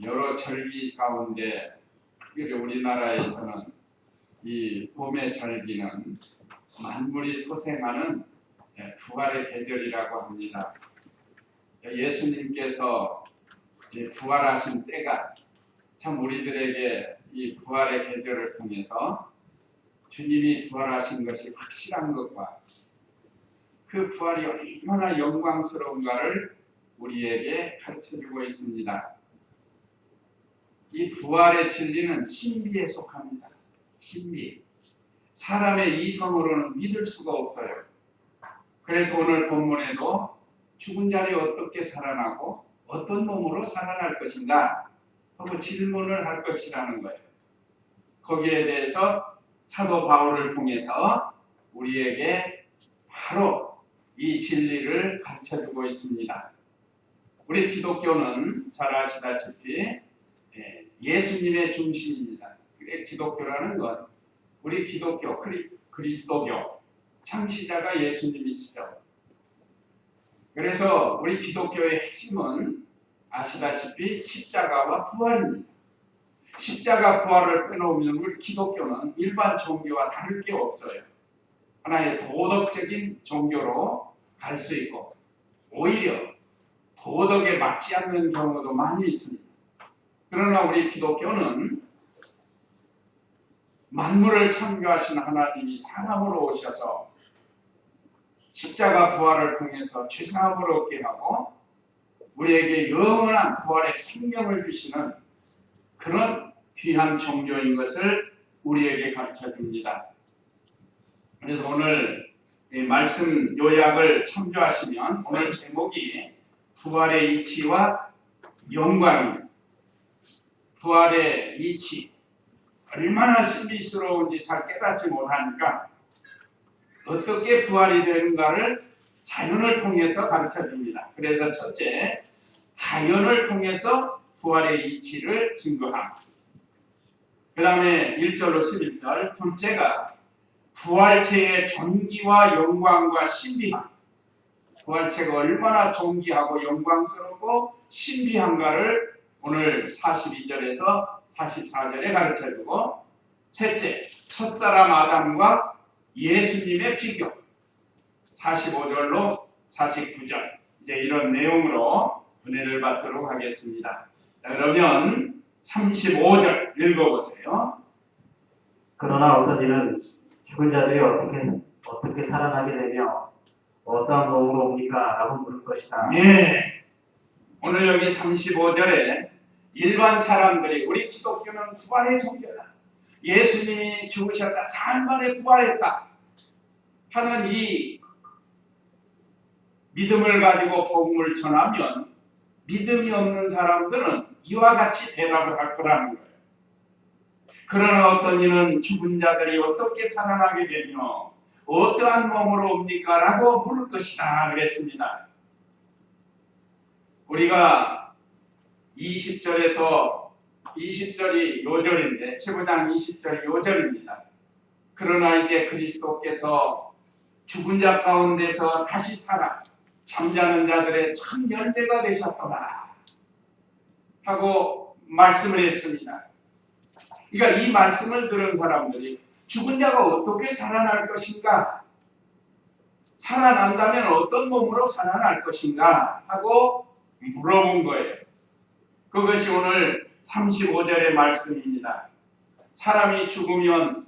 여러 절기 가운데 특별히 우리나라에서는 이 봄의 절기는 만물이 소생하는 부활의 계절이라고 합니다. 예수님께서 부활하신 때가 참 우리들에게 이 부활의 계절을 통해서 주님이 부활하신 것이 확실한 것과 그 부활이 얼마나 영광스러운가를 우리에게 가르쳐주고 있습니다. 이 부활의 진리는 신비에 속합니다. 신비. 사람의 이성으로는 믿을 수가 없어요. 그래서 오늘 본문에도 죽은 자리 어떻게 살아나고 어떤 몸으로 살아날 것인가 하고 질문을 할 것이라는 거예요. 거기에 대해서 사도 바울을 통해서 우리에게 바로 이 진리를 가르쳐주고 있습니다. 우리 기독교는 잘 아시다시피 예수님의 중심입니다. 기독교라는 건 우리 기독교, 그리스도교, 창시자가 예수님이시죠. 그래서 우리 기독교의 핵심은 아시다시피 십자가와 부활입니다. 십자가 부활을 빼놓으면 우리 기독교는 일반 종교와 다를 게 없어요. 하나의 도덕적인 종교로 갈 수 있고 오히려 도덕에 맞지 않는 경우도 많이 있습니다. 그러나 우리 기독교는 만물을 창조하신 하나님이 사람으로 오셔서 십자가 부활을 통해서 죄사함을 얻게 하고 우리에게 영원한 부활의 생명을 주시는 그런 귀한 종교인 것을 우리에게 가르쳐줍니다. 그래서 오늘 이 말씀 요약을 참조하시면 오늘 제목이 부활의 이치와 영광입니다. 부활의 이치, 얼마나 신비스러운지 잘 깨닫지 못하니까 어떻게 부활이 되는가를 자연을 통해서 가르쳐줍니다. 그래서 첫째, 자연을 통해서 부활의 이치를 증거합니다. 그 다음에 1절로 11절, 둘째가 부활체의 존귀와 영광과 신비함, 부활체가 얼마나 존귀하고 영광스럽고 신비한가를 오늘 42절에서 44절에 가르쳐주고, 셋째, 첫사람 아담과 예수님의 비교, 45절로 49절, 이제 이런 내용으로 은혜를 받도록 하겠습니다. 자, 그러면 35절 읽어보세요. 그러나 어떤 이는 죽은 자들이 어떻게 살아나게 되며 어떠한 몸으로 옵니까? 라고 물을 것이다. 네, 오늘 여기 35절에 일반 사람들이 우리 기독교는 부활의 종교다, 예수님이 죽으셨다, 사흘 만에 부활했다 하는 이 믿음을 가지고 복음을 전하면 믿음이 없는 사람들은 이와 같이 대답을 할 거라는 거예요. 그러나 어떤 이는 죽은 자들이 어떻게 살아나게 되며 어떠한 몸으로 옵니까? 라고 물을 것이다 그랬습니다. 우리가 20절이 요절인데 15장 20절이 요절입니다. 그러나 이제 그리스도께서 죽은 자 가운데서 다시 살아 잠자는 자들의 참 열매가 되셨더라 하고 말씀을 했습니다. 그러니까 이 말씀을 들은 사람들이 죽은 자가 어떻게 살아날 것인가, 살아난다면 어떤 몸으로 살아날 것인가 하고 물어본 거예요. 그것이 오늘 35절의 말씀입니다. 사람이 죽으면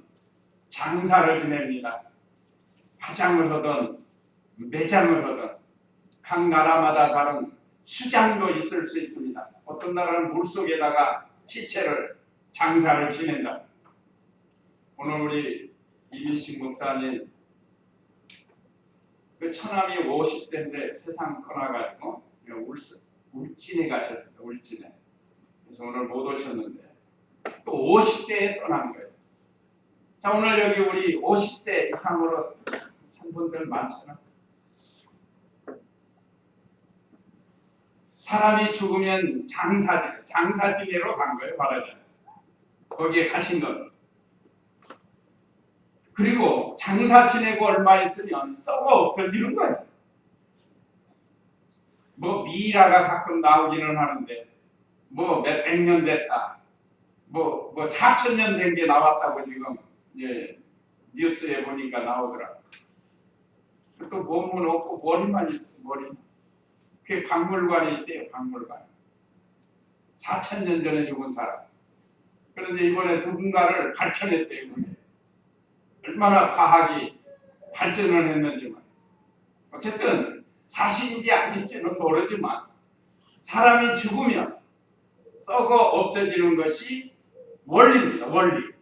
장사를 지냅니다. 화장을 하든 매장을 하든 각 나라마다 다른 수장도 있을 수 있습니다. 어떤 나라는 물속에다가 시체를 장사를 지낸다. 오늘 우리 이민식 목사님 그 처남이 50대인데 세상 떠나가지고 울진에 가셨어요. 울진에. 그래서 오늘 못 오셨는데 또 50대에 떠난 거예요. 자, 오늘 여기 우리 50대 이상으로 산 분들 많잖아. 사람이 죽으면 장사지내로 간 거예요. 말하자면 거기에 가신 건. 그리고 장사 지내고 얼마 있으면 썩어 없어지는 거예요. 뭐 미라가 가끔 나오기는 하는데 뭐 몇백 년 됐다. 뭐 4,000년 된 게 나왔다고 지금 뉴스에 보니까 나오더라고. 또 몸은 없고 머리만 있고 머리. 그게 박물관에 있대요. 박물관. 4,000년 전에 죽은 사람. 그런데 이번에 누군가를 밝혀냈대요. 그게. 얼마나 과학이 발전을 했는지만. 어쨌든 사실인지 아닌지는 모르지만 사람이 죽으면 썩어 없어지는 것이 원리입니다. 원리.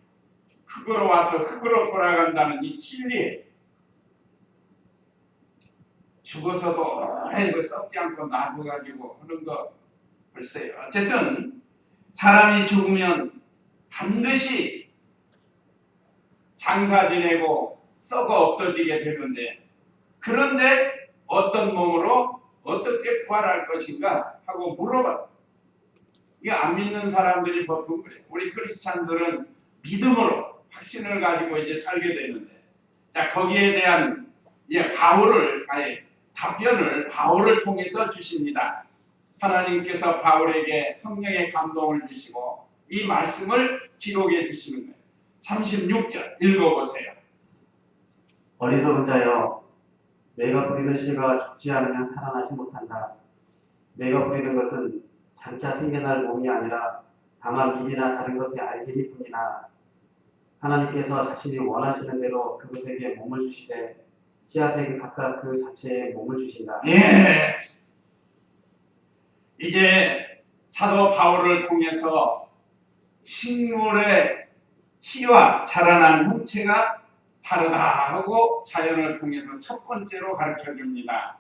흙으로 와서 흙으로 돌아간다는 이 진리에 죽어서도 오래 썩지 않고 놔둬가지고 하는 거 글쎄요. 어쨌든 사람이 죽으면 반드시 장사 지내고 썩어 없어지게 되는데, 그런데 어떤 몸으로 어떻게 부활할 것인가 하고 물어봐. 이게 안 믿는 사람들이 보통 그래요. 우리 크리스찬들은 믿음으로 확신을 가지고 이제 살게 되는데, 자 거기에 대한 답변을 바울을 통해서 주십니다. 하나님께서 바울에게 성령의 감동을 주시고 이 말씀을 기록해 주시는 거예요. 36절 읽어보세요. 어리석은 자여, 내가 부리는 씨가 죽지 않으면 살아나지 못한다. 내가 부리는 것은 장차 생겨날 몸이 아니라 다만 미리나 다른 것의 알기니 뿐이나, 하나님께서 자신이 원하시는 대로 그것에게 몸을 주시되 씨앗에게 각각 그 자체의 몸을 주신다. 예. 이제 사도 바울을 통해서 식물의 씨와 자라난 형체가 다르다 하고 자연을 통해서 첫 번째로 가르쳐 줍니다.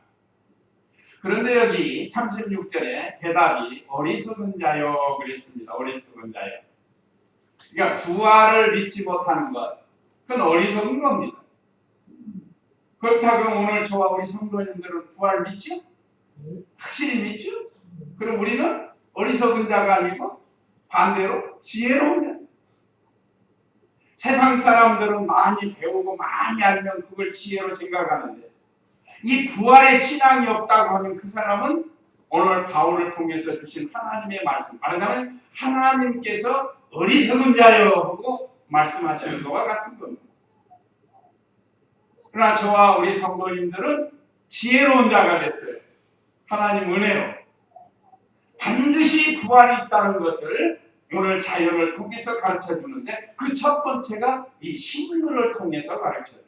그런데 여기 36절에 대답이 어리석은 자여 그랬습니다. 어리석은 자여. 그러니까 부활을 믿지 못하는 것, 그건 어리석은 겁니다. 그렇다고 오늘 저와 우리 성도님들은 부활 믿죠? 확실히 믿죠? 그럼 우리는 어리석은 자가 아니고 반대로 지혜로운 자. 세상 사람들은 많이 배우고 많이 알면 그걸 지혜로 생각하는데, 이 부활의 신앙이 없다고 하면 그 사람은 오늘 바울을 통해서 주신 하나님의 말씀, 말하자면 하나님께서 어리석은 자여 하고 말씀하시는 것과 같은 겁니다. 그러나 저와 우리 성도님들은 지혜로운 자가 됐어요. 하나님 은혜로 반드시 부활이 있다는 것을 오늘 자연을 통해서 가르쳐 주는데, 그 첫 번째가 이 식물을 통해서 가르쳐 줘요.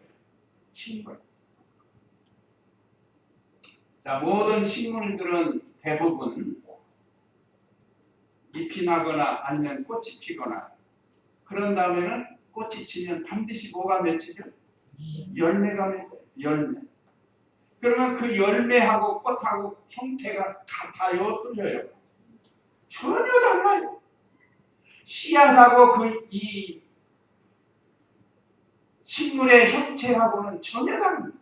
식물. 자, 모든 식물들은 대부분 잎이 나거나 아니면 꽃이 피거나, 그런 다음에는 꽃이 지면 반드시 뭐가 맺히죠? 열매가 맺혀요. 열매. 그러면 그 열매하고 꽃하고 형태가 같아요, 틀려요? 전혀 달라요. 씨앗하고 이 식물의 형체하고는 전혀 다릅니다.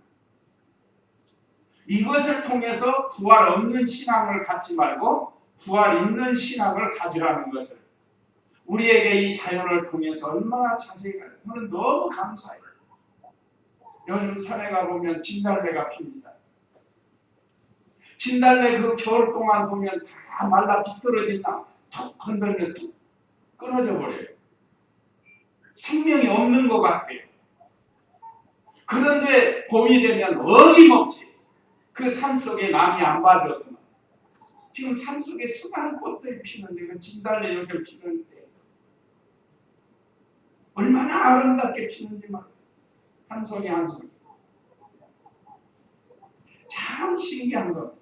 이것을 통해서 부활 없는 신앙을 갖지 말고 부활 있는 신앙을 가지라는 것을 우리에게 이 자연을 통해서 얼마나 자세히 가르쳐요. 저는 너무 감사해요. 요즘 산에 가보면 진달래가 핍니다. 진달래 그 겨울 동안 보면 다 말라 비뚤어진 나무 툭 건들면 툭 끊어져 버려요. 생명이 없는 것 같아요. 그런데 봄이 되면 어김없이 그 산속에 남이 안 봐줘도 지금 산속에 수많은 꽃들이 피는데, 그 진달래 요즘 피는데 얼마나 아름답게 피는지만 한 송이 한 송이 참 신기한 것.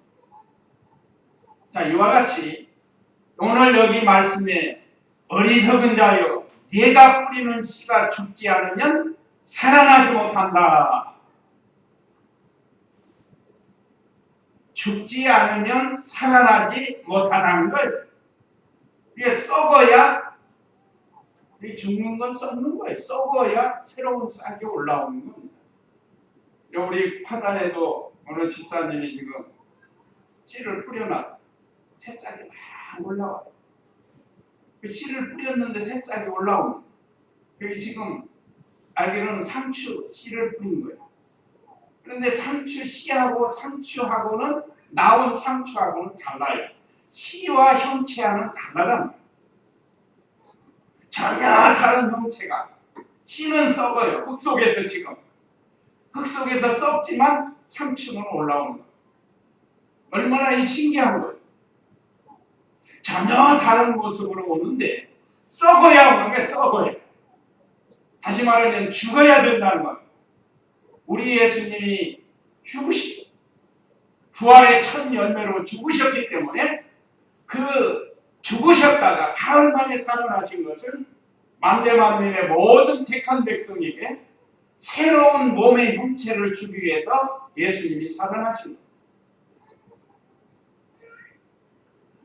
자, 이와 같이 오늘 여기 말씀에 어리석은 자여, 네가 뿌리는 씨가 죽지 않으면 살아나지 못한다. 죽지 않으면 살아나지 못하다는 거예요. 이게 썩어야, 죽는 건 썩는 거예요. 썩어야 새로운 싹이 올라오는 겁니다. 우리 화단에도 어느 집사님이 지금 씨를 뿌려놨다. 새싹이 막 올라와요. 그 씨를 뿌렸는데 새싹이 올라오는, 그게 지금 알기로는 상추 씨를 뿌린 거예요. 그런데 상추 씨하고 상추하고는, 나온 상추하고는 달라요. 씨와 형체와는 다르다. 전혀 다른 형체가. 씨는 썩어요. 흙 속에서 지금. 흙 속에서 썩지만 상층으로 올라오는 거예요. 얼마나 이 신기한 거예요. 전혀 다른 모습으로 오는데 썩어야 오는 게 썩어요. 다시 말하면 죽어야 된다는 거예요. 우리 예수님이 죽으시고 부활의 첫 열매로 죽으셨기 때문에 그 죽으셨다가 사흘 만에 살아나신 것은 만대만민의 모든 택한 백성에게 새로운 몸의 형체를 주기 위해서 예수님이 살아나신 거예요.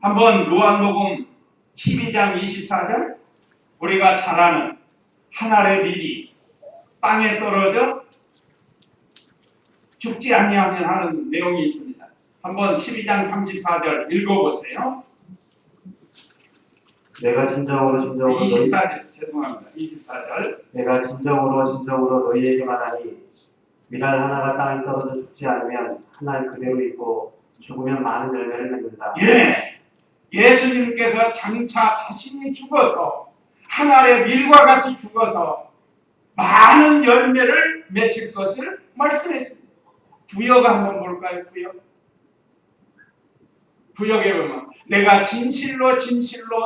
한번 요한복음 12장 24절 우리가 잘 아는 한 알의 밀이 땅에 떨어져 죽지 아니하면 하는 내용이 있습니다. 한번 12장 34절 읽어보세요. 내가 진정으로 24절 죄송합니다. 24절 내가 진정으로 너희에게 말하니 밀알 하나가 땅에 떨어져 죽지 않으면 한 알 그대로 있고 죽으면 많은 열매를 맺는다. 예수님께서 장차 자신이 죽어서 한 알의 밀과 같이 죽어서 많은 열매를 맺을 것을 말씀했습니다. 구역 한번 볼까요? 구역에 보면 내가 진실로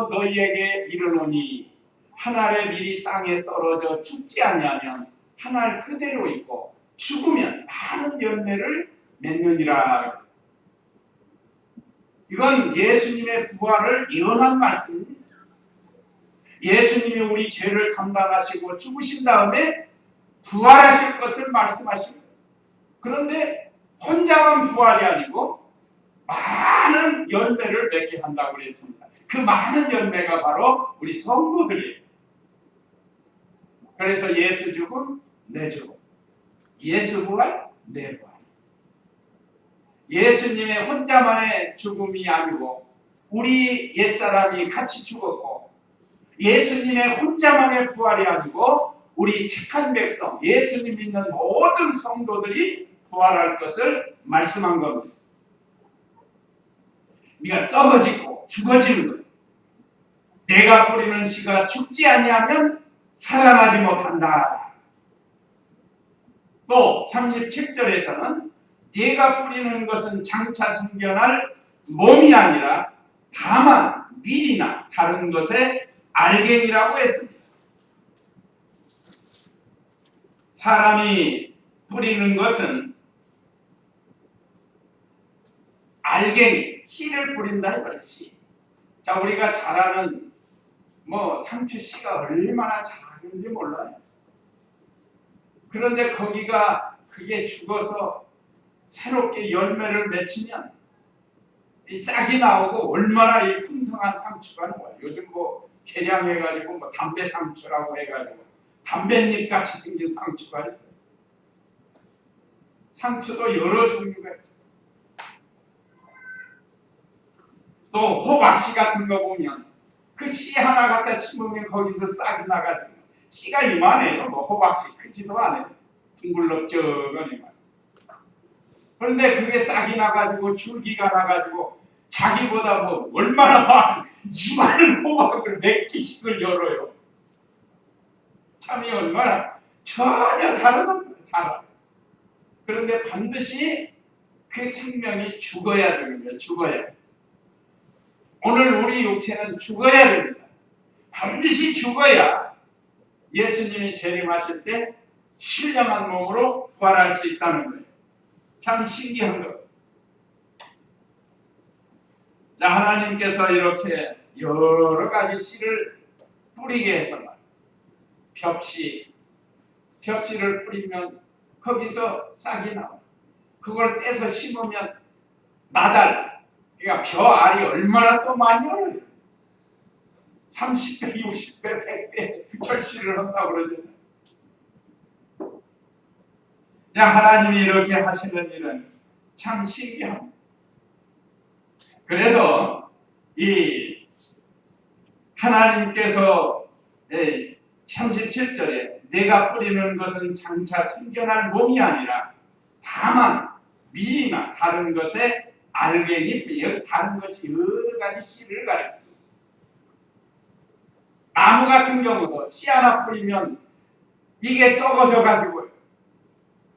너희에게 이르노니 한 알의 밀이 땅에 떨어져 죽지 아니하면 한 알 그대로 있고 죽으면 많은 열매를 맺느니라. 이건 예수님의 부활을 예언한 말씀입니다. 예수님이 우리 죄를 감당하시고 죽으신 다음에 부활하실 것을 말씀하십니다. 그런데 혼자만 부활이 아니고 많은 열매를 맺게 한다고 그랬습니다. 그 많은 열매가 바로 우리 성도들이에요. 그래서 예수 죽음, 내 죽음. 예수 부활, 내 부활. 예수님의 혼자만의 죽음이 아니고 우리 옛사람이 같이 죽었고 예수님의 혼자만의 부활이 아니고 우리 택한 백성, 예수님 믿는 모든 성도들이 부활할 것을 말씀한 겁니다. 우리가 썩어지고 죽어지는 거예요. 내가 뿌리는 씨가 죽지 아니하면 살아나지 못한다. 또 37절에서는 네가 뿌리는 것은 장차 생겨날 몸이 아니라 다만 밀이나 다른 것의 알갱이라고 했습니다. 사람이 뿌리는 것은 알갱이, 씨를 뿌린다 이거예요. 씨. 자, 우리가 잘 아는 상추 씨가 얼마나 작은지 몰라요. 그런데 거기가 그게 죽어서 새롭게 열매를 맺히면 이 싹이 나오고 얼마나 이 풍성한 상추가 나와요. 요즘 개량해가지고 담배 상추라고 해가지고 담뱃잎 같이 생긴 상추가 있어요. 상추도 여러 종류가 있어요. 또 호박씨 같은 거 보면 그 씨 하나 갖다 심으면 거기서 싹이 나가지고 씨가 이만해요. 호박씨 크지도 않아요. 둥글럭저거니만. 그런데 그게 싹이 나가지고 줄기가 나가지고 자기보다 얼마나 많은 이만한 호박을 몇 개씩을 열어요. 참이 얼마나 전혀 달라. 그런데 반드시 그 생명이 죽어야 되는 거예요. 죽어야. 오늘 우리 육체는 죽어야 됩니다. 반드시 죽어야 예수님이 재림하실 때 신령한 몸으로 부활할 수 있다는 거예요. 참 신기한 거. 자, 하나님께서 이렇게 여러 가지 씨를 뿌리게 해서 벽씨를 뿌리면 거기서 싹이 나와요. 그걸 떼서 심으면 나달, 그러니까 벼알이 얼마나 또 많이 올라요. 30배, 60배, 100배 절씨를 한다고 그러잖아요. 하나님이 이렇게 하시는 일은 참 신기합니다. 그래서 이 하나님께서 37절에 내가 뿌리는 것은 장차 생겨날 몸이 아니라 다만 밀이나 다른 것의 알갱이 여기 다른 것이 여러 가지 씨를 가리킵니다. 나무 같은 경우도 씨 하나 뿌리면 이게 썩어져 가지고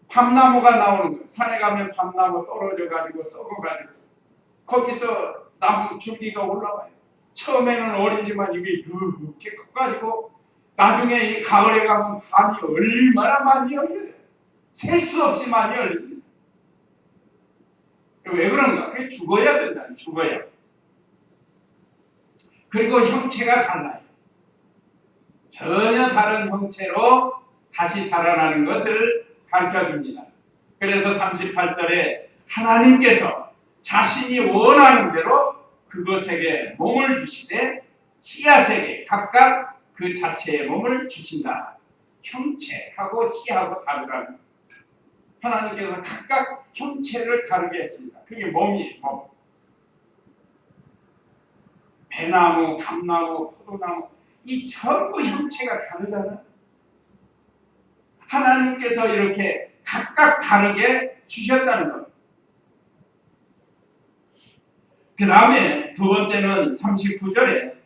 밤나무가 나오는 거예요. 산에 가면 밤나무 떨어져 가지고 썩어 가지고 거기서 나무 줄기가 올라와요. 처음에는 어리지만 이게 이렇게 커가지고 나중에 이 가을에 가면 밤이 얼마나 많이 열려요. 셀 수 없이 많이 열립니다. 왜 그런가? 그게 죽어야 된다. 죽어야. 그리고 형체가 달라요. 전혀 다른 형체로 다시 살아나는 것을 가르쳐줍니다. 그래서 38절에 하나님께서 자신이 원하는 대로 그것에게 몸을 주시되 씨앗에게 각각 그 자체의 몸을 주신다. 형체하고 씨하고 다르다는 거예요. 하나님께서 각각 형체를 다르게 했습니다. 그게 몸이에요. 몸. 배나무, 감나무, 포도나무 이 전부 형체가 다르잖아요. 하나님께서 이렇게 각각 다르게 주셨다는 것. 그 다음에 두 번째는 39절에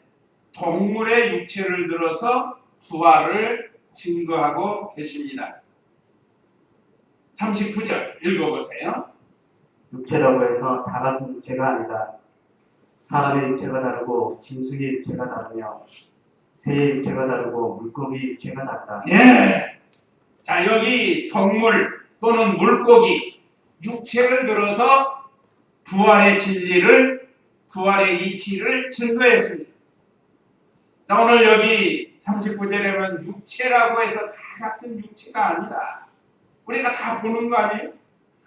동물의 육체를 들어서 부활을 증거하고 계십니다. 39절 읽어보세요. 육체라고 해서 다 같은 육체가 아니다. 사람의 육체가 다르고 짐승의 육체가 다르며 새의 육체가 다르고 물고기 육체가 다르다. 예. 자, 여기 동물 또는 물고기 육체를 들어서 부활의 진리를, 부활의 이치를 증거했습니다. 자, 오늘 여기 39절에는 육체라고 해서 다 같은 육체가 아니다. 우리가 다 보는 거 아니에요?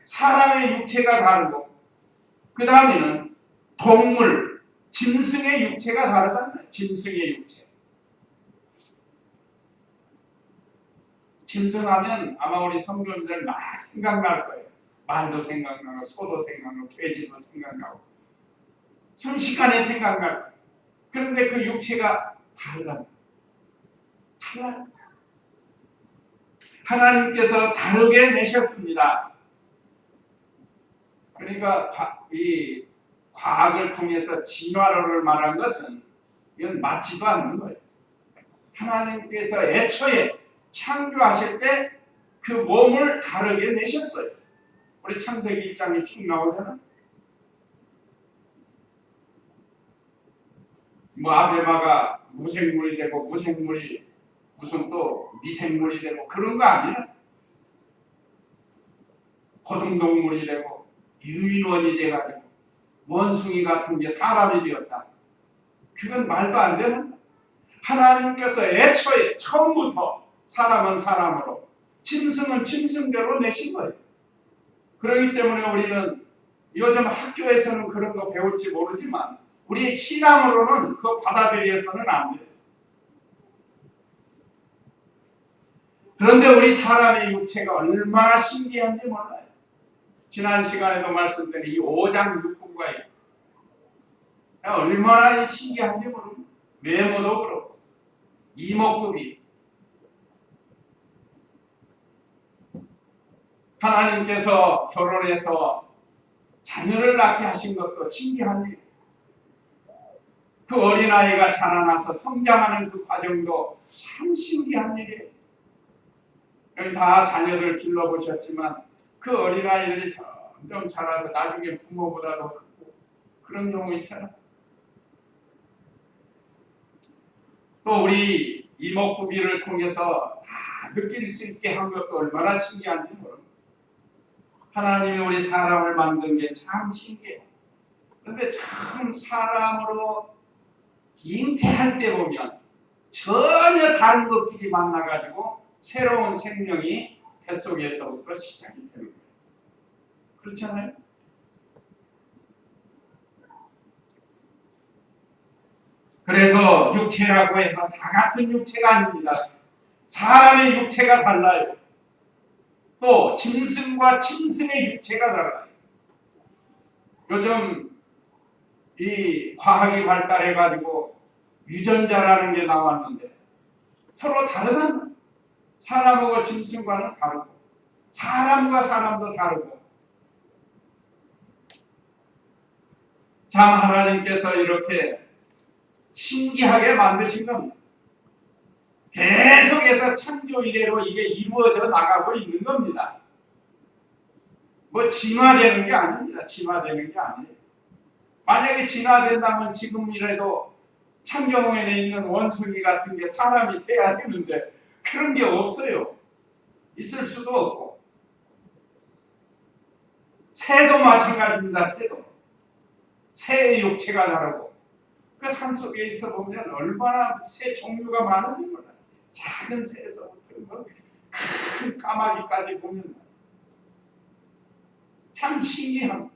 사람의 육체가 다르고 그 다음에는 동물, 짐승의 육체가 다르다. 짐승의 육체. 짐승하면 아마 우리 성도님들 막 생각날 거예요. 말도 생각나고 소도 생각나고 돼지도 생각나고 순식간에 생각날 거예요. 그런데 그 육체가 다르다. 달라요. 하나님께서 다르게 내셨습니다. 그러니까 이 과학을 통해서 진화론을 말한 것은 이건 맞지도 않는 거예요. 하나님께서 애초에 창조하실 때 그 몸을 다르게 내셨어요. 우리 창세기 1장에 쭉 나오잖아. 뭐 아베마가 무생물이 되고 무생물이 무슨 또 미생물이 되고 그런 거 아니야. 고등동물이 되고 유인원이 돼가지고 원숭이 같은 게 사람이 되었다. 그건 말도 안 되는 거야. 하나님께서 애초에 처음부터 사람은 사람으로 짐승은 짐승대로 내신 거예요. 그렇기 때문에 우리는 요즘 학교에서는 그런 거 배울지 모르지만 우리의 신앙으로는 그거 받아들여서는 안 돼요. 그런데 우리 사람의 육체가 얼마나 신기한지 몰라요. 지난 시간에도 말씀드린 이 5장 6부가 얼마나 신기한지 모릅니다. 외모도 그렇고 이목구비. 하나님께서 결혼해서 자녀를 낳게 하신 것도 신기한 일. 그 어린아이가 자라나서 성장하는 그 과정도 참 신기한 일이에요. 여기 다 자녀를 길러보셨지만 그 어린아이들이 점점 자라서 나중에 부모보다도 크고 그런 경우 있잖아. 또 우리 이목구비를 통해서 다 느낄 수 있게 한 것도 얼마나 신기한지 모릅니다. 하나님이 우리 사람을 만든 게 참 신기해요. 그런데 참 사람으로 잉태할 때 보면 전혀 다른 것끼리 만나가지고 새로운 생명이 뱃속에서부터 시작이 되는 거예요. 그렇잖아요? 그래서 육체라고 해서 다 같은 육체가 아닙니다. 사람의 육체가 달라요. 또 짐승과 짐승의 육체가 달라요. 요즘 이 과학이 발달해가지고 유전자라는 게 나왔는데 서로 다르다는 거예요. 사람하고 짐승과는 다르고 사람과 사람도 다르고 참 하나님께서 이렇게 신기하게 만드신 겁니다. 계속해서 창조 이래로 이게 이루어져 나가고 있는 겁니다. 뭐 진화되는 게 아닙니다. 진화되는 게 아니에요. 만약에 진화된다면 지금이라도 창경원에 있는 원숭이 같은 게 사람이 돼야 되는데 그런 게 없어요. 있을 수도 없고. 새도 마찬가지입니다. 새도. 새의 육체가 다르고 그 산속에 있어 보면 얼마나 새 종류가 많은지 몰라요. 작은 새에서부터 큰 까마귀까지 보면 참 신기합니다.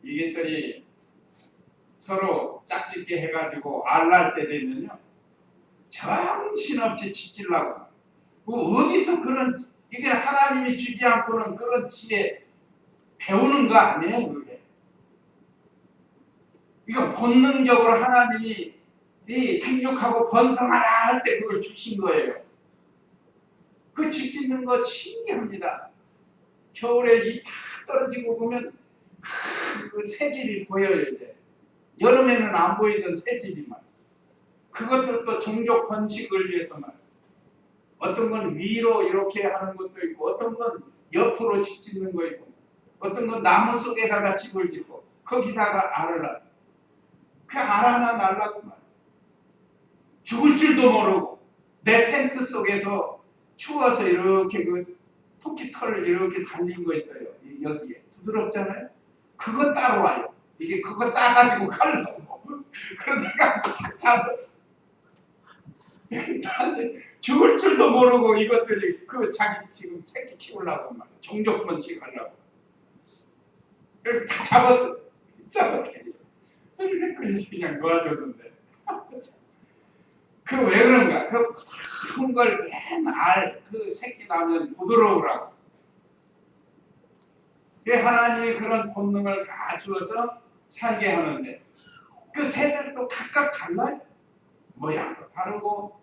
이것들이 서로 짝짓기 해가지고 알날 때 되면요 정신없이 지키려고 뭐 어디서 그런 이게 하나님이 주지 않고는 그런 지혜 배우는 거 아니에요. 그게 이거 본능적으로 하나님이 이 생육하고 번성하라 할 때 그걸 주신 거예요. 그 지키는 거 신기합니다. 겨울에 이 다 떨어지고 보면 그 새집이 보여요. 이제 여름에는 안 보이던 새집이만 그것들도 종족 번식을 위해서만 어떤 건 위로 이렇게 하는 것도 있고 어떤 건 옆으로 집 짓는 거 있고 어떤 건 나무 속에다가 집을 짓고 거기다가 알을 낳고 그 알 하나 날라고 말이야. 죽을 줄도 모르고 내 텐트 속에서 추워서 이렇게 그 토끼 털을 이렇게 달린 거 있어요. 여기에 부드럽잖아요. 그거 따로 와요. 이게 그거 따가지고 가려고 그러다가 딱 잡았어. 죽을 줄도 모르고 이것들이 그 자기 지금 새끼 키우려고 말이야. 종족 번식하려고. 그래서 다 잡았어. 잡았대. 그래서 그냥 놓아줬는데. 그 왜 그런가? 그 큰 걸 맨날 그 새끼 나면 부드러우라고. 하나님이 그런 본능을 다 주어서 살게 하는데 그 새들도 각각 달라요. 모양도 다르고.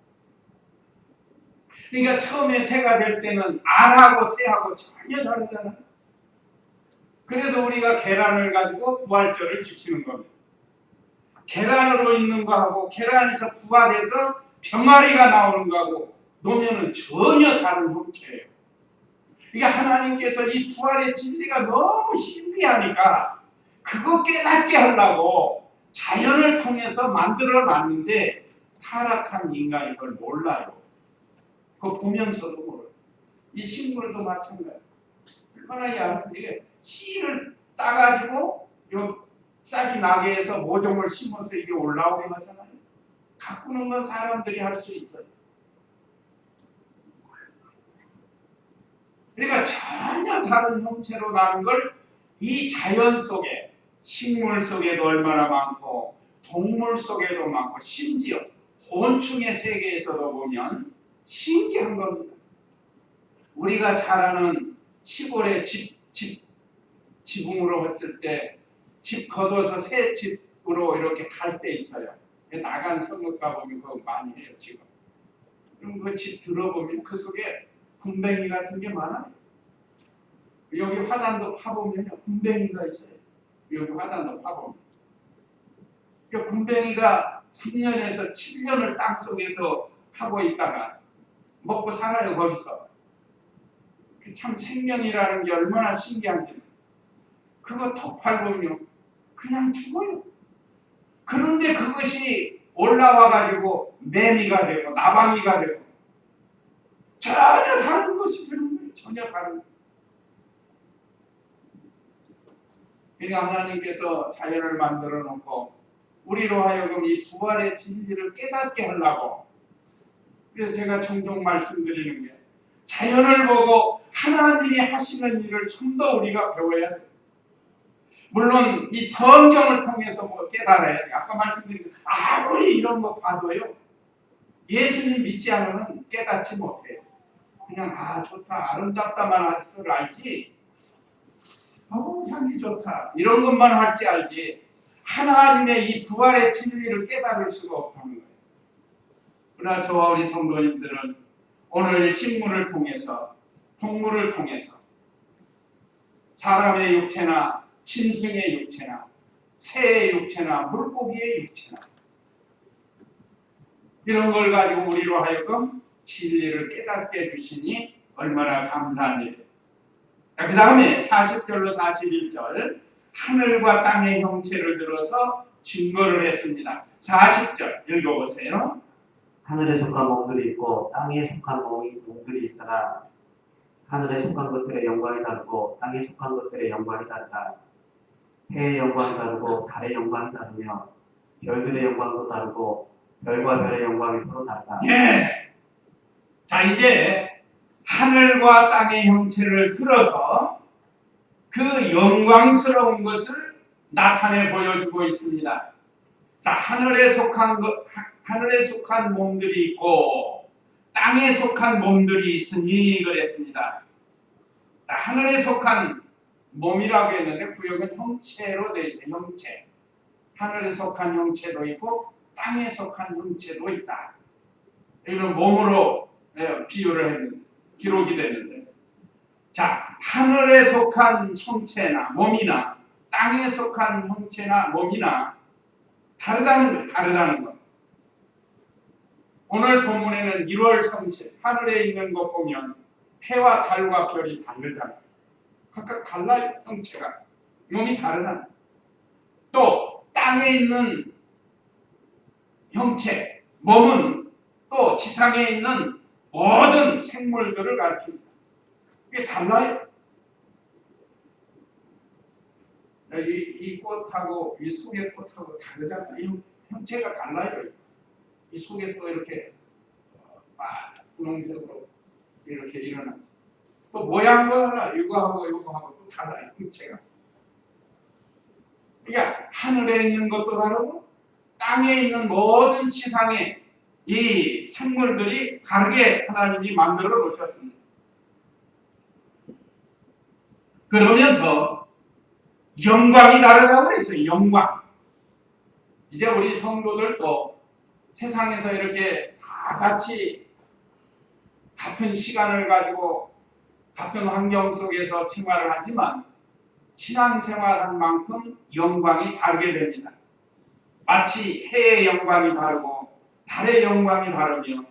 그러니까 처음에 새가 될 때는 알하고 새하고 전혀 다르잖아요. 그래서 우리가 계란을 가지고 부활절을 지키는 겁니다. 계란으로 있는 거하고 계란에서 부화돼서 병아리가 나오는 거하고 놓으면 전혀 다른 형태예요. 이게 하나님께서 이 부활의 진리가 너무 신비하니까 그거 깨닫게 하려고 자연을 통해서 만들어 놨는데 타락한 인간이 그걸 몰라요. 그거 보면서도 모르요. 이 식물도 마찬가지예요. 얼마나 얇은 이게 씨를 따가지고 요 싹이 나게 해서 모종을 심어서 이게 올라오게 하잖아요. 가꾸는 건 사람들이 할 수 있어요. 그러니까 전혀 다른 형체로 나는 걸 이 자연 속에 식물 속에도 얼마나 많고 동물 속에도 많고 심지어 곤충의 세계에서도 보면 신기한 겁니다. 우리가 잘 아는 시골에 지붕으로 했을 때 집 걷어서 새 집으로 이렇게 갈 때 있어요. 나간 성읍가 보면 그거 많이 해요 지금. 그럼 그 집 들어보면 그 속에 군뱅이 같은 게 많아요. 여기 화단도 파보면 군뱅이가 있어요. 여기 화단도 파보면. 그 군뱅이가 3년에서 7년을 땅속에서 하고 있다가 먹고 살아요 거기서. 참 생명이라는 게 얼마나 신기한지. 그거 톡 밟으면 그냥 죽어요. 그런데 그것이 올라와가지고 매미가 되고 나방이가 되고 전혀 다른 것이 되는 거예요. 전혀 다른 거예요. 그러니까 하나님께서 자연을 만들어 놓고 우리로 하여금 이 부활의 진리를 깨닫게 하려고. 그래서 제가 종종 말씀드리는 게 자연을 보고 하나님이 하시는 일을 좀 더 우리가 배워야 돼요. 물론 이 성경을 통해서 뭐 깨달아야 돼요. 아까 말씀드린 거 아무리 이런 거 봐도요. 예수님 믿지 않으면 깨닫지 못해요. 그냥 아 좋다 아름답다만 할 줄 알지 향기 좋다 이런 것만 할지 알지 하나님의 이 부활의 진리를 깨달을 수가 없다는 거예요. 그러나 저와 우리 성도님들은 오늘 식물을 통해서 동물을 통해서 사람의 육체나 짐승의 육체나 새의 육체나 물고기의 육체나 이런 걸 가지고 우리로 하여금 진리를 깨닫게 해주시니 얼마나 감사한 일이에요. 그 다음에 40절로 41절 하늘과 땅의 형체를 들어서 증거를 했습니다. 40절 읽어보세요. 하늘에 속한 몸들이 있고 땅에 속한 몸들이 있으나 하늘에 속한 것들의 영광이 다르고 땅에 속한 것들의 영광이 다르다. 해의 영광이 다르고 달의 영광이 다르며 별들의 영광도 다르고 별과 별의 영광이 서로 다르다. 예. 자, 이제 하늘과 땅의 형체를 들어서 그 영광스러운 것을 나타내 보여주고 있습니다. 자, 하늘에 속한 몸들이 있고 땅에 속한 몸들이 있으니 그랬습니다. 자, 하늘에 속한 몸이라고 했는데 구역은 형체로 되어 있어요. 형체. 하늘에 속한 형체도 있고 땅에 속한 형체도 있다. 이런 몸으로 비유를 했는데 기록이 됐는데, 자, 하늘에 속한 형체나 몸이나 땅에 속한 형체나 몸이나 다르다는 것. 오늘 본문에는 1월 성실 하늘에 있는 것 보면 해와 달과 별이 다르잖아요. 각각 달라요. 형체가. 몸이 다르다. 또 땅에 있는 형체, 몸은 또 지상에 있는 모든 생물들을 가리킵니다. 이게 달라요. 이 꽃하고 이 속의 꽃하고 다르잖아요. 이 형체가 달라요. 이 속에 또 이렇게 분홍색으로 이렇게 일어나죠. 또 모양도 달라. 이거하고 또 달라요. 형체가. 그러니까 하늘에 있는 것도 다르고 땅에 있는 모든 지상의 이 생물들이 다르게 하나님이 만들어 놓으셨습니다. 그러면서 영광이 다르다고 그랬어요. 영광. 이제 우리 성도들도 세상에서 이렇게 다 같이 같은 시간을 가지고 같은 환경 속에서 생활을 하지만 신앙생활한 만큼 영광이 다르게 됩니다. 마치 해의 영광이 다르고 달의 영광이 다르며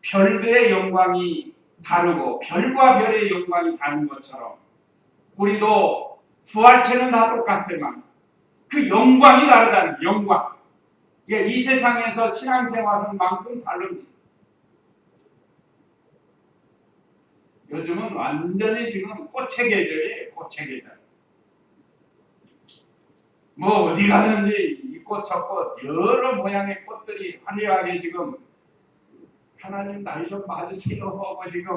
별들의 영광이 다르고 별과 별의 영광이 다른 것처럼 우리도 부활체는 다 똑같지만 그 영광이 다르다는 영광. 이 세상에서 신앙생활하는 만큼 다릅니다. 요즘은 완전히 지금 꽃의 계절이에요. 꽃의 계절. 뭐 어디 가든지 이 꽃 저 꽃 여러 모양의 꽃들이 화려하게 지금 하나님 날 좀 봐주세요 하고 지금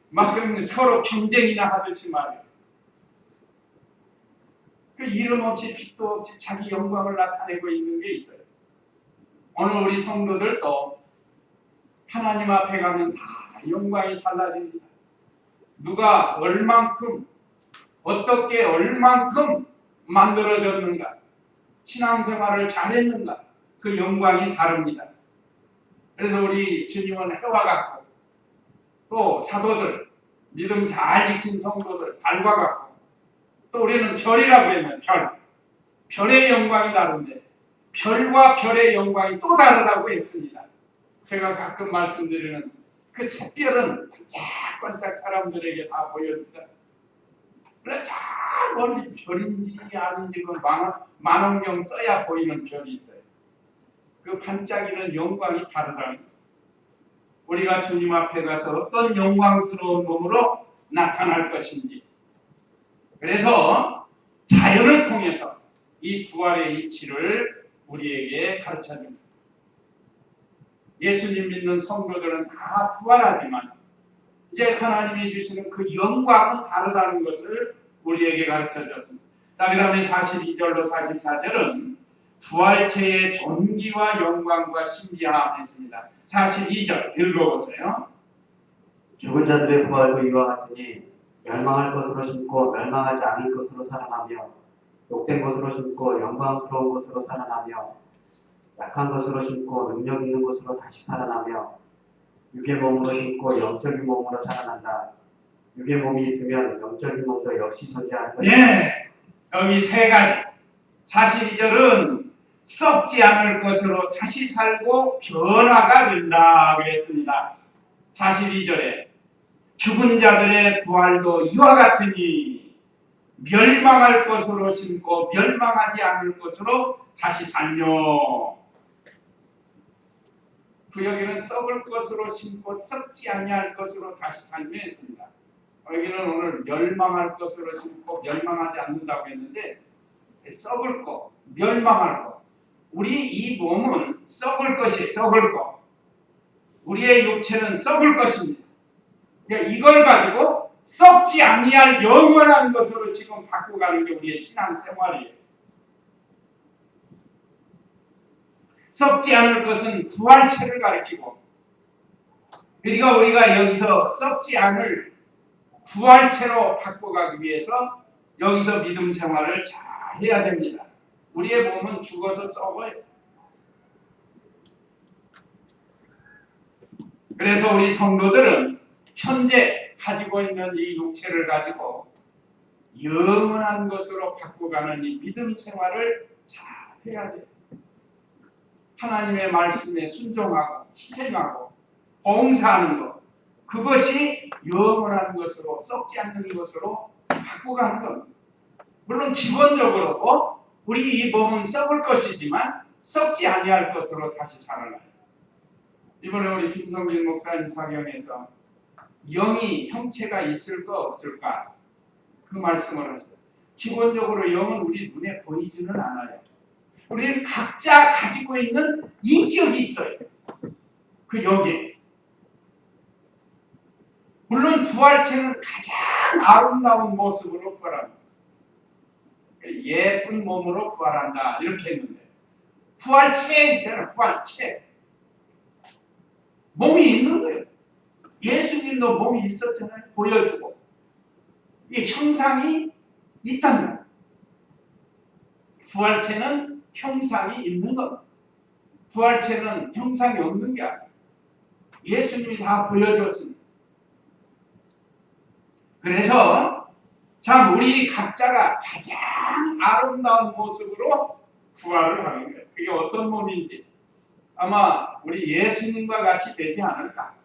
막 서로 경쟁이나 하듯이 말이에요. 그 이름 없이 빛도 없이 자기 영광을 나타내고 있는 게 있어요. 오늘 우리 성도들도 하나님 앞에 가면 다 영광이 달라집니다. 누가 얼만큼 어떻게 얼만큼 만들어졌는가, 신앙생활을 잘했는가, 그 영광이 다릅니다. 그래서 우리 주님은 해와 같고 또 사도들, 믿음 잘 익힌 성도들 달과 같고 또 우리는 별이라고 했는 별의 영광이 다른데 별과 별의 영광이 또 다르다고 했습니다. 제가 가끔 말씀드리는 그 샛별은 반짝반짝 사람들에게 다 보여주잖아요. 그래 잘 멀리 별인지 아닌지 그 만원경 써야 보이는 별이 있어요. 그 반짝이는 영광이 다르다는 거예요. 우리가 주님 앞에 가서 어떤 영광스러운 몸으로 나타날 것인지. 그래서 자연을 통해서 이 부활의 이치를 우리에게 가르쳐줍니다. 예수님 믿는 성도들은 다 부활하지만 이제 하나님이 주시는 그 영광은 다르다는 것을 우리에게 가르쳐줬습니다. 그 다음에 42절로 44절은 부활체의 존귀와 영광과 신비함이 있습니다. 42절 읽어보세요. 죽은 자들의 부활도 이와 같으니 멸망할 것으로 심고 멸망하지 않을 것으로 살아나며 욕된 것으로 심고 영광스러운 것으로 살아나며 약한 것으로 심고 능력 있는 것으로 다시 살아나며 육의 몸으로 심고 영적인 몸으로 살아난다. 육의 몸이 있으면 영적인 몸도 역시 존재하는 것이다. 예, 여기 세 가지. 42절은 썩지 않을 것으로 다시 살고 변화가 된다 그랬습니다. 42절에 죽은 자들의 부활도 이와 같으니 멸망할 것으로 심고 멸망하지 않을 것으로 다시 살며, 구역에는 썩을 것으로 심고 썩지 아니할 것으로 다시 살며 했습니다. 여기는 오늘 멸망할 것으로 심고 멸망하지 않는다고 했는데, 썩을 것, 멸망할 것. 우리 이 몸은 썩을 것이 썩을 것. 우리의 육체는 썩을 것입니다. 그러니까 이걸 가지고 썩지 아니할 영원한 것으로 지금 바꿔가는 게 우리의 신앙생활이에요. 썩지 않을 것은 부활체를 가리키고, 그러니까 우리가 여기서 썩지 않을 부활체로 바꿔가기 위해서 여기서 믿음 생활을 잘 해야 됩니다. 우리의 몸은 죽어서 썩어요. 그래서 우리 성도들은 현재 가지고 있는 이 육체를 가지고 영원한 것으로 바꿔가는 이 믿음 생활을 잘 해야 돼요. 하나님의 말씀에 순종하고 희생하고 봉사하는 것, 그것이 영원한 것으로, 썩지 않는 것으로 바꿔가는 겁니다. 물론 기본적으로 우리 이 몸은 썩을 것이지만 썩지 아니할 것으로 다시 살아나요. 이번에 우리 김성진 목사님 사경에서 영이 형체가 있을까 없을까 그 말씀을 하셨어요. 기본적으로 영은 우리 눈에 보이지는 않아요. 우리는 각자 가지고 있는 인격이 있어요. 그 영에. 물론 부활체는 가장 아름다운 모습으로 부활합니다. 예쁜 몸으로 부활한다 이렇게 했는데, 부활체 있잖아요. 부활체. 몸이 있는 거예요. 예수님도 몸이 있었잖아요. 보여주고. 이 형상이 있다는 거예요. 부활체는 형상이 있는 것. 부활체는 형상이 없는 게 아니에요. 예수님이 다 보여줬습니다. 그래서 참 우리 각자가 가장 아름다운 모습으로 부활을 하는 거예요. 그게 어떤 몸인지 아마 우리 예수님과 같이 되지 않을까.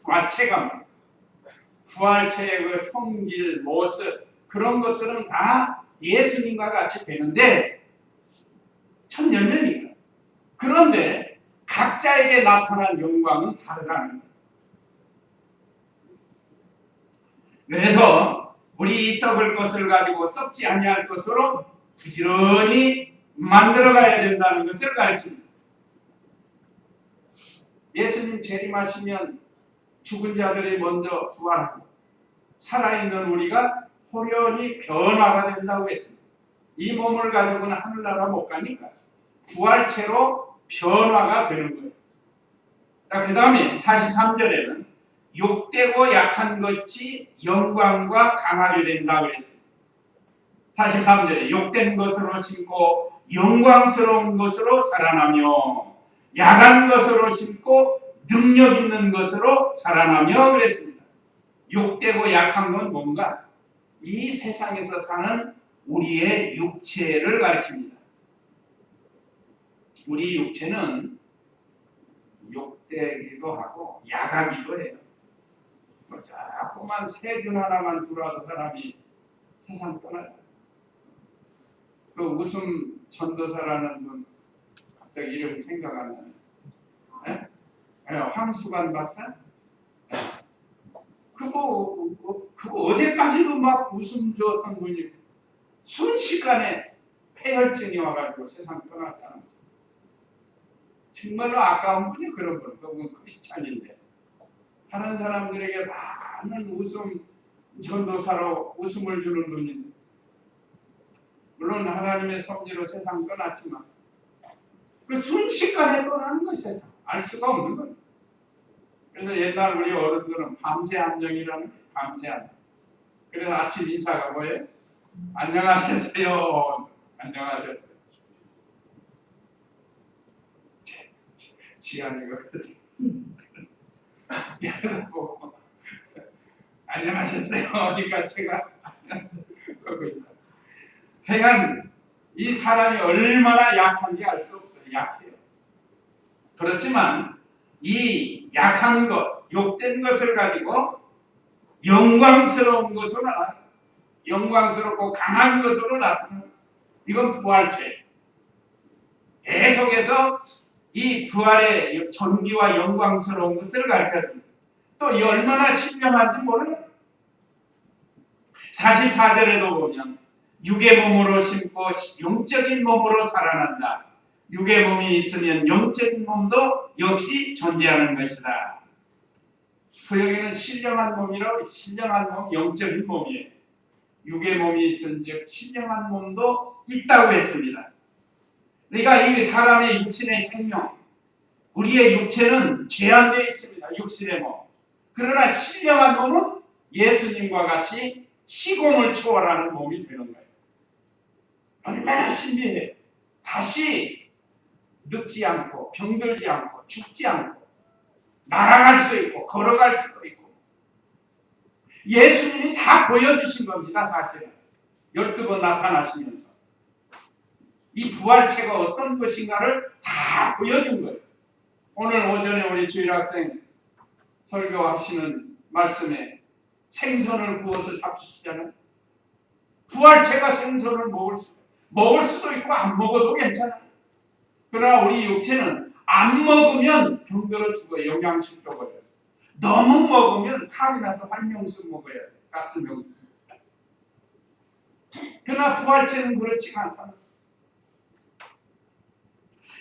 부활체가 뭡니까? 부활체의 그 성질, 모습 그런 것들은 다 예수님과 같이 되는데 천년면이에요. 그런데 각자에게 나타난 영광은 다르다는 거예요. 그래서 우리 썩을 것을 가지고 썩지 아니할 것으로 부지런히 만들어가야 된다는 것을 가르칩니다. 예수님 재림하시면 죽은 자들이 먼저 부활하고 살아있는 우리가 호련히 변화가 된다고 했습니다. 이 몸을 가지고는 하늘나라 못 가니까 부활체로 변화가 되는 거예요. 그 다음에 43절에는 욕되고 약한 것이 영광과 강하게 된다고 했습니다. 43절에 욕된 것으로 심고 영광스러운 것으로 살아나며 약한 것으로 심고 능력 있는 것으로 살아나며 그랬습니다. 욕되고 약한 건 뭔가? 이 세상에서 사는 우리의 육체를 가리킵니다. 우리 육체는 욕되기도 하고 약하기도 해요. 자꾸만 세균 하나만 들어와도 사람이 세상 떠나요. 그 웃음 전도사라는 분 갑자기 이름이 생각 안 나네. 황수관 박사? 그거 어제까지도 막 웃음 줬던 분이 순식간에 폐혈증이 와가지고 세상 떠나지 않았어요. 정말로 아까운 분이 그런 분. 그분 크리스찬인데 다른 사람들에게 많은 웃음 전도사로 웃음을 주는 분인데, 물론 하나님의 섭리로 세상 떠났지만 그 순식간에 떠나는 거예요. 세상 알 수가 없는 거예요. 그래서 옛날 우리 어른들은 밤새 안정이라는 거예요. 밤새 안정. 그래서 아침 인사가 뭐예요? 안녕하셨어요. 안녕하셨어요. 시간이 거거든. 안녕하셨어요. 그러니까 제가 그러고 있다. 하여간 이 사람이 얼마나 약한지 알 수 없어요. 약해요. 그렇지만 이 약한 것, 욕된 것을 가지고 영광스러운 것으로 영광스럽고 강한 것으로 나타나는 이건 부활체. 계속해서 이 부활의 존귀와 영광스러운 것을 가르쳐줍니다. 또 이 얼마나 신령한지 모르는 44절에도 보면 육의 몸으로 심고 영적인 몸으로 살아난다. 육의 몸이 있으면 영적인 몸도 역시 존재하는 것이다. 그 여기는 신령한 몸이라고 신령한 몸, 영적인 몸이에요. 육의 몸이 있은즉 신령한 몸도 있다고 했습니다. 그러니까 이 사람의 육신의 생명, 우리의 육체는 제한되어 있습니다. 육신의 몸. 그러나 신령한 몸은 예수님과 같이 시공을 초월하는 몸이 되는 거예요. 얼마나 신비해. 다시 늙지 않고 병들지 않고 죽지 않고 날아갈 수 있고 걸어갈 수도 있고 예수님이 다 보여주신 겁니다. 사실은 12번 나타나시면서 이 부활체가 어떤 것인가를 다 보여준 거예요. 오늘 오전에 우리 주일학생 설교하시는 말씀에 생선을 구워서 잡수시잖아요. 부활체가 생선을 먹을 수도 있고 안 먹어도 괜찮아요. 그러나 우리 육체는 안 먹으면 병들어 죽어요. 영양실조가 돼서. 너무 먹으면 탈이 나서 활명수 먹어야 돼요. 가스명수. 그러나 부활체는 그렇지가 않다.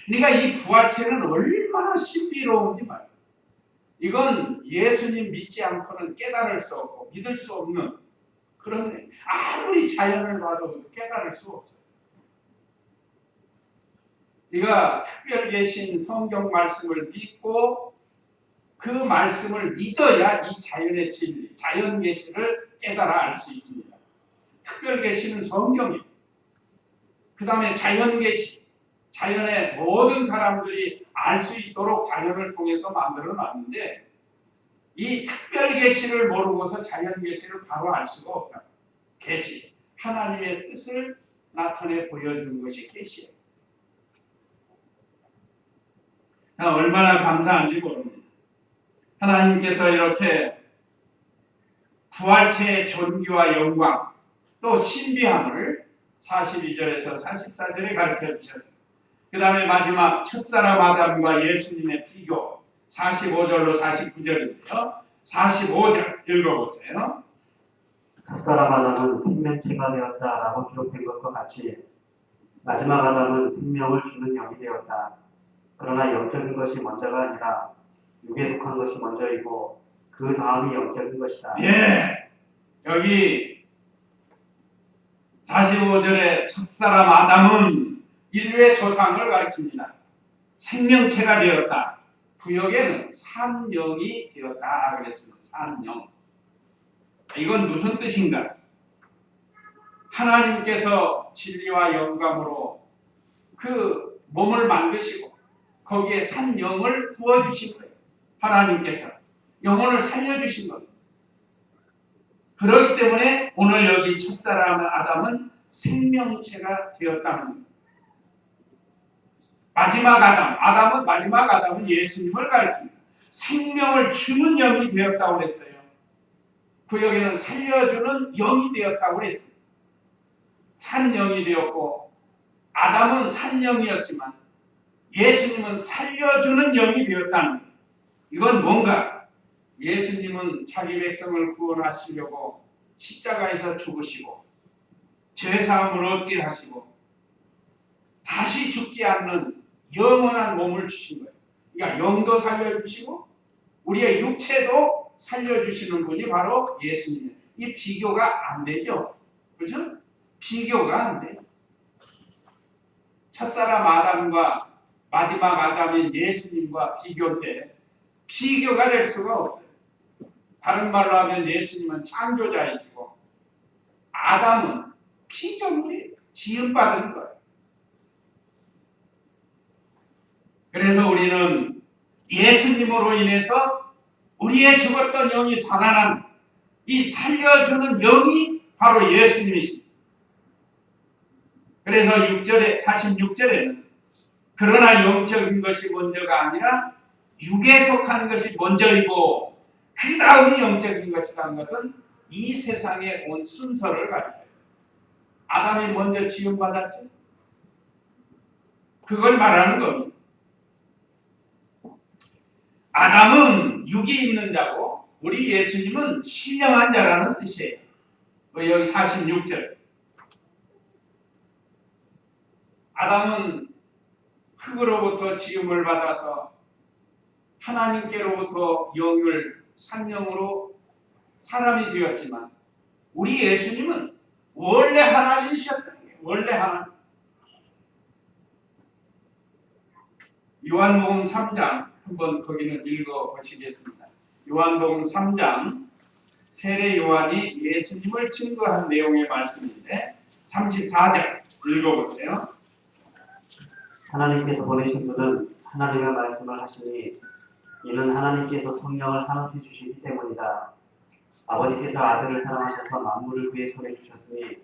그러니까 이 부활체는 얼마나 신비로운지 말이에요. 이건 예수님 믿지 않고는 깨달을 수 없고 믿을 수 없는 그런 아무리 자연을 봐도 깨달을 수 없어요. 네가 특별 계신 성경 말씀을 믿고 그 말씀을 믿어야 이 자연의 진리, 자연 계시를 깨달아 알 수 있습니다. 특별 계시는 성경이에요. 그 다음에 자연 계시, 자연의 모든 사람들이 알 수 있도록 자연을 통해서 만들어 놨는데 이 특별 계시를 모르고서 자연 계시를 바로 알 수가 없다. 계시, 하나님의 뜻을 나타내 보여준 것이 계시예요. 얼마나 감사한지 모릅니다. 하나님께서 이렇게 부활체의 존귀와 영광 또 신비함을 42절에서 44절에 가르쳐 주셨습니다. 그 다음에 마지막 첫사람 아담과 예수님의 비교 45절로 49절인데요. 45절 읽어보세요. 첫사람 아담은 생명체가 되었다라고 기록된 것과 같이 마지막 아담은 생명을 주는 영이 되었다. 그러나 영적인 것이 먼저가 아니라 육에 속한 것이 먼저이고 그 다음이 영적인 것이다. 예, 여기 45절에 첫사람 아담은 인류의 조상을 가리킵니다. 생명체가 되었다. 구역에는 산영이 되었다 그랬습니다. 산영. 이건 무슨 뜻인가? 하나님께서 진리와 영감으로 그 몸을 만드시고 거기에 산영을 부어주신 거예요. 하나님께서 영혼을 살려주신 겁니다. 그렇기 때문에 오늘 여기 첫사람 아담은 생명체가 되었다는 겁니다. 마지막 아담은 예수님을 가리킵니다. 생명을 주는 영이 되었다고 그랬어요. 구역에는 살려주는 영이 되었다고 그랬습니다. 산영이 되었고 아담은 산영이었지만 예수님은 살려주는 영이 되었다는 거예요. 이건 뭔가 예수님은 자기 백성을 구원하시려고 십자가에서 죽으시고 죄사함을 얻게 하시고 다시 죽지 않는 영원한 몸을 주신 거예요. 그러니까 영도 살려주시고 우리의 육체도 살려주시는 분이 바로 예수님이에요. 이 비교가 안 되죠. 그렇죠? 비교가 안 돼요. 첫사람 아담과 마지막 아담인 예수님과 비교인데 비교가 될 수가 없어요. 다른 말로 하면 예수님은 창조자이시고 아담은 피조물이 지음받은 거예요. 그래서 우리는 예수님으로 인해서 우리의 죽었던 영이 살아난 이 살려주는 영이 바로 예수님이십니다. 그래서 46절에는 그러나 영적인 것이 먼저가 아니라 육에 속한 것이 먼저이고 그 다음이 영적인 것이라는 것은 이 세상에 온 순서를 가리켜요. 아담이 먼저 지음받았죠. 그걸 말하는 겁니다. 아담은 육이 있는 자고 우리 예수님은 신령한 자라는 뜻이에요. 여기 46절. 아담은 흙으로부터 지음을 받아서 하나님께로부터 영을 생명으로 사람이 되었지만 우리 예수님은 원래 하나님이셨다는 거예요. 원래 하나님. 요한복음 3장 한번 거기는 읽어보시겠습니다. 요한복음 3장 세례 요한이 예수님을 증거한 내용의 말씀인데 34절 읽어보세요. 하나님께서 보내신 분은 하나님의 말씀을 하시니 이는 하나님께서 성령을 산업해 주시기 때문이다. 아버지께서 아들을 사랑하셔서 만물을 그의 손에 주셨으니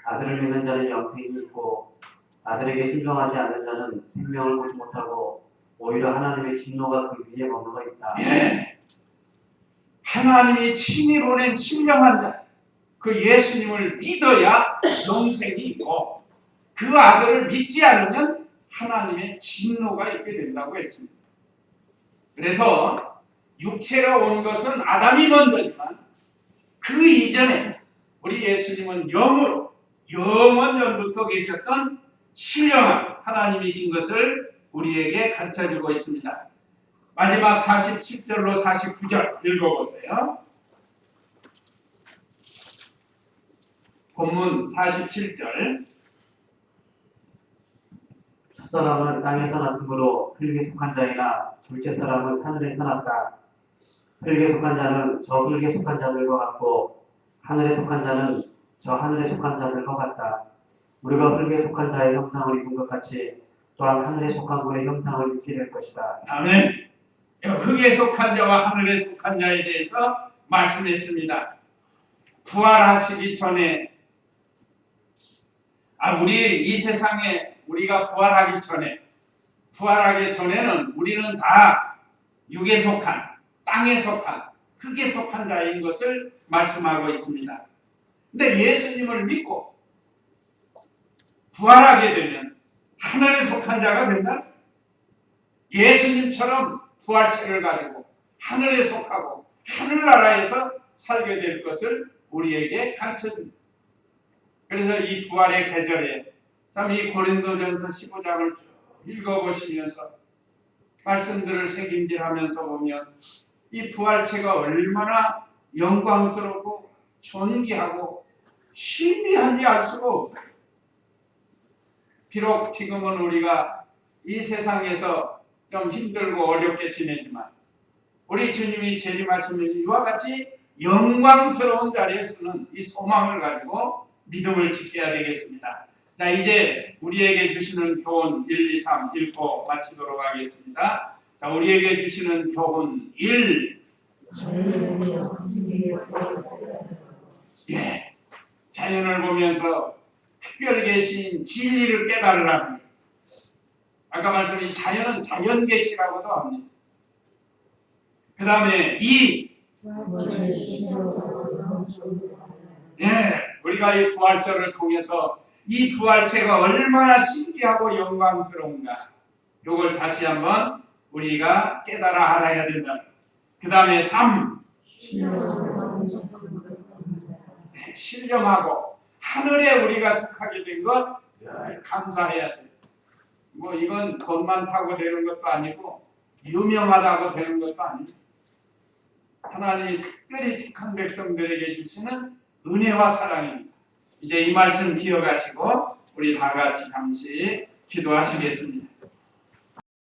아들을 믿는 자는 영생이 있고 아들에게 순종하지 않는 자는 생명을 보지 못하고 오히려 하나님의 진노가 그 위에 머물러 있다. 예. 하나님이 친히 보낸 신령한 자, 그 예수님을 믿어야 영생이 있고 그 아들을 믿지 않으면 하나님의 진노가 있게 된다고 했습니다. 그래서 육체가 온 것은 아담이 먼저지만 그 이전에 우리 예수님은 영으로 영원 전부터 계셨던 신령한 하나님이신 것을 우리에게 가르쳐주고 있습니다. 마지막 47절로 49절 읽어보세요. 본문 47절. 첫사람은 땅에서 났으므로 흙에 속한 자이나 둘째 사람은 하늘에서 났다. 흙에 속한 자는 저 흙에 속한 자들과 같고 하늘에 속한 자는 저 하늘에 속한 자들과 같다. 우리가 흙에 속한 자의 형상을 입은 것 같이 또한 하늘에 속한 분의 형상을 입게 될 것이다. 아멘. 흙에 속한 자와 하늘에 속한 자에 대해서 말씀했습니다. 부활하시기 전에 우리 이 세상에 우리가 부활하기 전에는 우리는 다 육에 속한, 땅에 속한, 흙에 속한 자인 것을 말씀하고 있습니다. 근데 예수님을 믿고 부활하게 되면 하늘에 속한 자가 된다. 예수님처럼 부활체를 가지고 하늘에 속하고 하늘나라에서 살게 될 것을 우리에게 가르쳐줍니다. 그래서 이 부활의 계절에 참 이 고린도전서 15장을 쭉 읽어보시면서 말씀들을 새김질하면서 보면 이 부활체가 얼마나 영광스럽고 존귀하고 신비한지 알 수가 없어요. 비록 지금은 우리가 이 세상에서 좀 힘들고 어렵게 지내지만 우리 주님이 재림하시면 이와 같이 영광스러운 자리에서는 이 소망을 가지고 믿음을 지켜야 되겠습니다. 자, 이제 우리에게 주시는 교훈 1, 2, 3 읽고 마치도록 하겠습니다. 자, 우리에게 주시는 교훈 1. 자연을 보면서 특별 계신 진리를 깨달으라는, 아까 말씀드린 자연은 자연 계시라고도 합니다. 그 다음에 2. 우리가 이 부활절을 통해서 이 부활체가 얼마나 신기하고 영광스러운가, 이걸 다시 한번 우리가 깨달아 알아야 된다. 그 다음에 3. 신령하고 하늘에 우리가 속하게 된 것 감사해야 돼. 뭐 이건 돈만 타고 되는 것도 아니고 유명하다고 되는 것도 아니고 하나님이 특별히 택한 백성들에게 주시는 은혜와 사랑입니다. 이제 이 말씀 기억하시고 우리 다 같이 잠시 기도하시겠습니다.